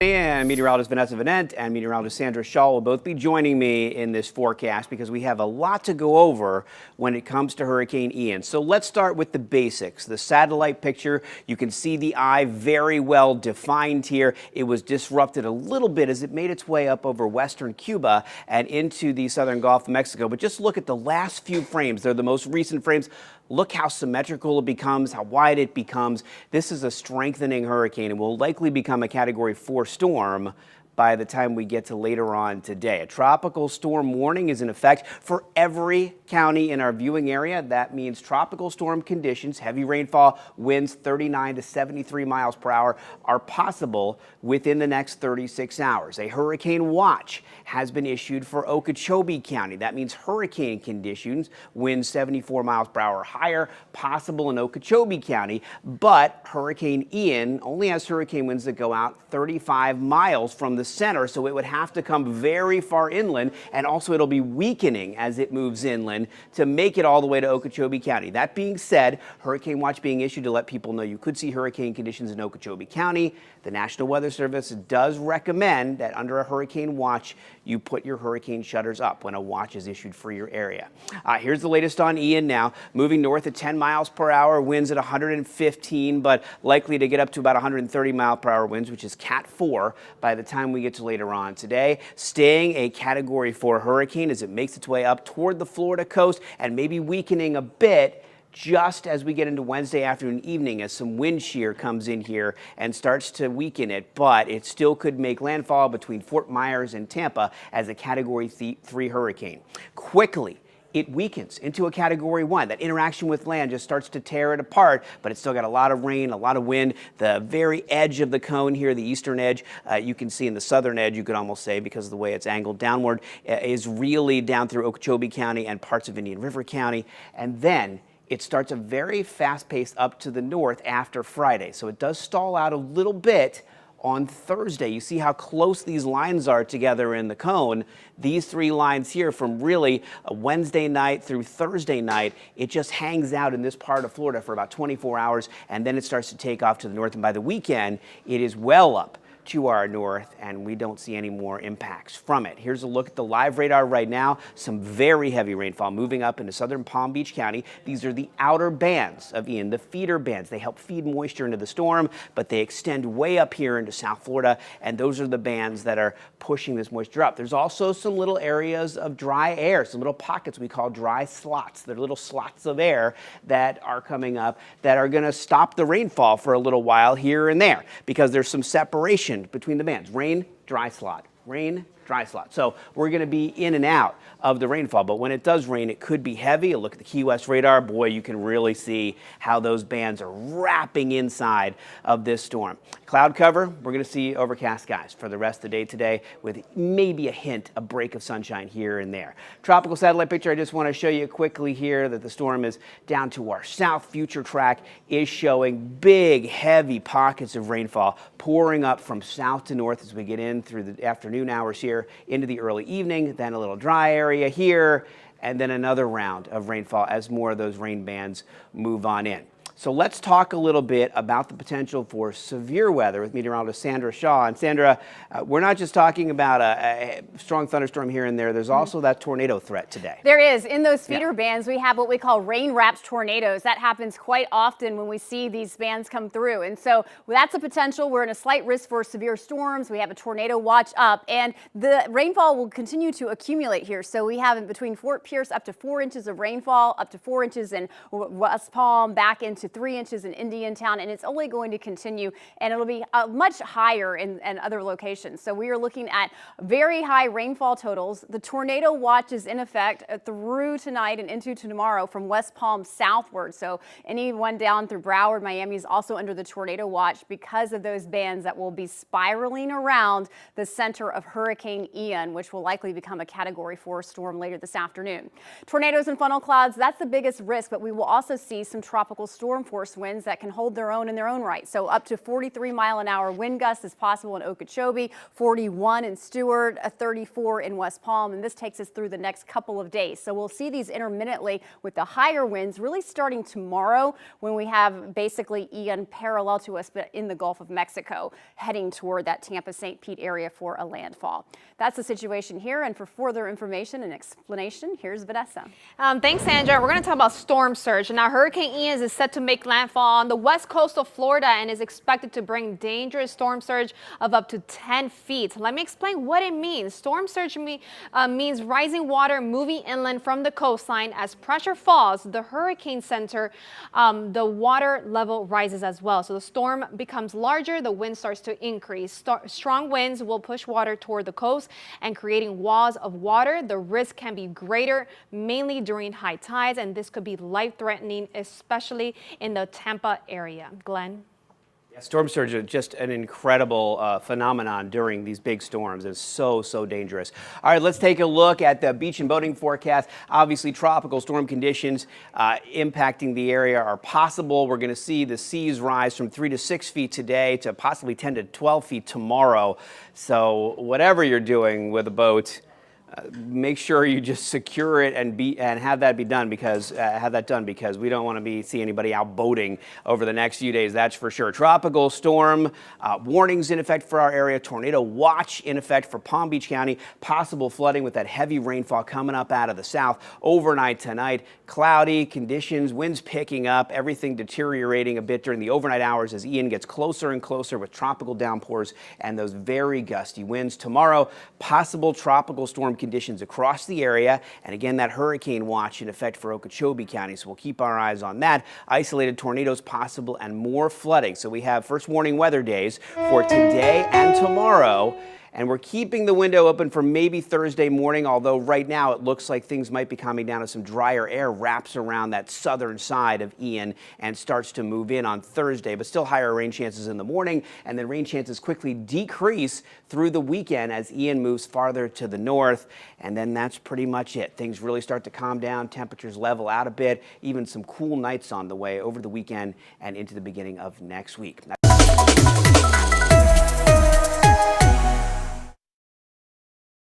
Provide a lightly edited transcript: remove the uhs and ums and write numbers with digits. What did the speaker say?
And meteorologist Vanessa Vanette and meteorologist Sandra Shaw will both be joining me in this forecast because we have a lot to go over when it comes to Hurricane Ian. So let's start with the basics. The satellite picture, you can see the eye very well defined here. It was disrupted a little bit as it made its way up over western Cuba and into the southern Gulf of Mexico. But just look at the last few frames. They're the most recent frames. Look how symmetrical it becomes, how wide it becomes. This is a strengthening hurricane and will likely become a Category 4 storm by the time we get to later on today. A tropical storm warning is in effect for every county in our viewing area. That means tropical storm conditions, heavy rainfall, winds 39 to 73 miles per hour are possible within the next 36 hours. A hurricane watch has been issued for Okeechobee County. That means hurricane conditions, winds 74 miles per hour higher, possible in Okeechobee County, but Hurricane Ian only has hurricane winds that go out 35 miles from the center, so it would have to come very far inland, and also it'll be weakening as it moves inland to make it all the way to Okeechobee County. That being said, hurricane watch being issued to let people know you could see hurricane conditions in Okeechobee County. The National Weather Service does recommend that under a hurricane watch, you put your hurricane shutters up when a watch is issued for your area. Here's the latest on Ian now. Moving north at 10 miles per hour, winds at 115, but likely to get up to about 130 mile per hour winds, which is Cat 4 by the time we get to later on today. Staying a Category 4 hurricane as it makes its way up toward the Florida coast and maybe weakening a bit just as we get into Wednesday afternoon, evening, as some wind shear comes in here and starts to weaken it, but it still could make landfall between Fort Myers and Tampa as a Category 3 hurricane. Quickly, it weakens into a Category 1. That interaction with land just starts to tear it apart, but it's still got a lot of rain, a lot of wind. The very edge of the cone here, the eastern edge, you can see in the southern edge, you could almost say, because of the way it's angled downward, is really down through Okeechobee County and parts of Indian River County. And then it starts a very fast pace up to the north after Friday. So it does stall out a little bit on Thursday. You see how close these lines are together in the cone. These three lines here from really a Wednesday night through Thursday night, it just hangs out in this part of Florida for about 24 hours, and then it starts to take off to the north. And by the weekend, it is well up to our north, and we don't see any more impacts from it. Here's a look at the live radar right now. Some very heavy rainfall moving up into southern Palm Beach County. These are the outer bands of Ian, the feeder bands. They help feed moisture into the storm, but they extend way up here into South Florida, and those are the bands that are pushing this moisture up. There's also some little areas of dry air, some little pockets we call dry slots. They're little slots of air that are coming up that are going to stop the rainfall for a little while here and there because there's some separation between the bands. Rain, dry slot. Rain, dry slot. So we're going to be in and out of the rainfall, but when it does rain, it could be heavy. A look at the Key West radar. Boy, you can really see how those bands are wrapping inside of this storm. Cloud cover, we're going to see overcast skies for the rest of the day today with maybe a hint, a break of sunshine here and there. Tropical satellite picture, I just want to show you quickly here that the storm is down to our south. Future track is showing big, heavy pockets of rainfall pouring up from south to north as we get in through the afternoon hours here into the early evening, then a little dry area here, and then another round of rainfall as more of those rain bands move on in. So let's talk a little bit about the potential for severe weather with meteorologist Sandra Shaw. And Sandra, we're not just talking about a strong thunderstorm here and there. There's also that tornado threat today. There is. In those feeder bands, we have what we call rain-wrapped tornadoes. That happens quite often when we see these bands come through. And so that's a potential. We're in a slight risk for severe storms. We have a tornado watch up, and the rainfall will continue to accumulate here. So we have in between Fort Pierce up to 4 inches of rainfall, up to 4 inches in West Palm, back into 3 inches in Indiantown, and it's only going to continue, and it'll be much higher in other locations. So we are looking at very high rainfall totals. The tornado watch is in effect through tonight and into tomorrow from West Palm southward. So anyone down through Broward, Miami is also under the tornado watch because of those bands that will be spiraling around the center of Hurricane Ian, which will likely become a Category 4 storm later this afternoon. Tornadoes and funnel clouds, that's the biggest risk, but we will also see some tropical storm storm force winds that can hold their own in their own right. So up to 43-mile-an-hour wind gusts is possible in Okeechobee, 41 in Stewart, a 34 in West Palm, and this takes us through the next couple of days. So we'll see these intermittently with the higher winds really starting tomorrow when we have basically Ian parallel to us, but in the Gulf of Mexico, heading toward that Tampa-St. Pete area for a landfall. That's the situation here, and for further information and explanation, here's Vanessa. Thanks, Sandra. We're going to talk about storm surge. Now, Hurricane Ian is set to make landfall on the west coast of Florida and is expected to bring dangerous storm surge of up to 10 feet. Let me explain what it means. Storm surge means rising water moving inland from the coastline. As pressure falls, the hurricane center, the water level rises as well. So the storm becomes larger, the wind starts to increase. Strong winds will push water toward the coast and creating walls of water. The risk can be greater, mainly during high tides, and this could be life-threatening, especially in the Tampa area. Glenn? Storm surge is just an incredible phenomenon during these big storms. It's so dangerous. All right, let's take a look at the beach and boating forecast. Obviously, tropical storm conditions impacting the area are possible. We're going to see the seas rise from 3 to 6 feet today to possibly 10 to 12 feet tomorrow. So whatever you're doing with a boat, make sure you just secure it and have that done because we don't want to see anybody out boating over the next few days. That's for sure. Tropical storm warnings in effect for our area. Tornado watch in effect for Palm Beach County. Possible flooding with that heavy rainfall coming up out of the south overnight tonight. Cloudy conditions, winds picking up, everything deteriorating a bit during the overnight hours as Ian gets closer and closer with tropical downpours and those very gusty winds. Tomorrow, possible tropical storm conditions across the area, and again that hurricane watch in effect for Okeechobee County, so we'll keep our eyes on that. Isolated tornadoes possible and more flooding. So we have first warning weather days for today and tomorrow, and we're keeping the window open for maybe Thursday morning, although right now it looks like things might be coming down as some drier air wraps around that southern side of Ian and starts to move in on Thursday, but still higher rain chances in the morning, and then rain chances quickly decrease through the weekend as Ian moves farther to the north, and then that's pretty much it. Things really start to calm down, temperatures level out a bit, even some cool nights on the way over the weekend and into the beginning of next week.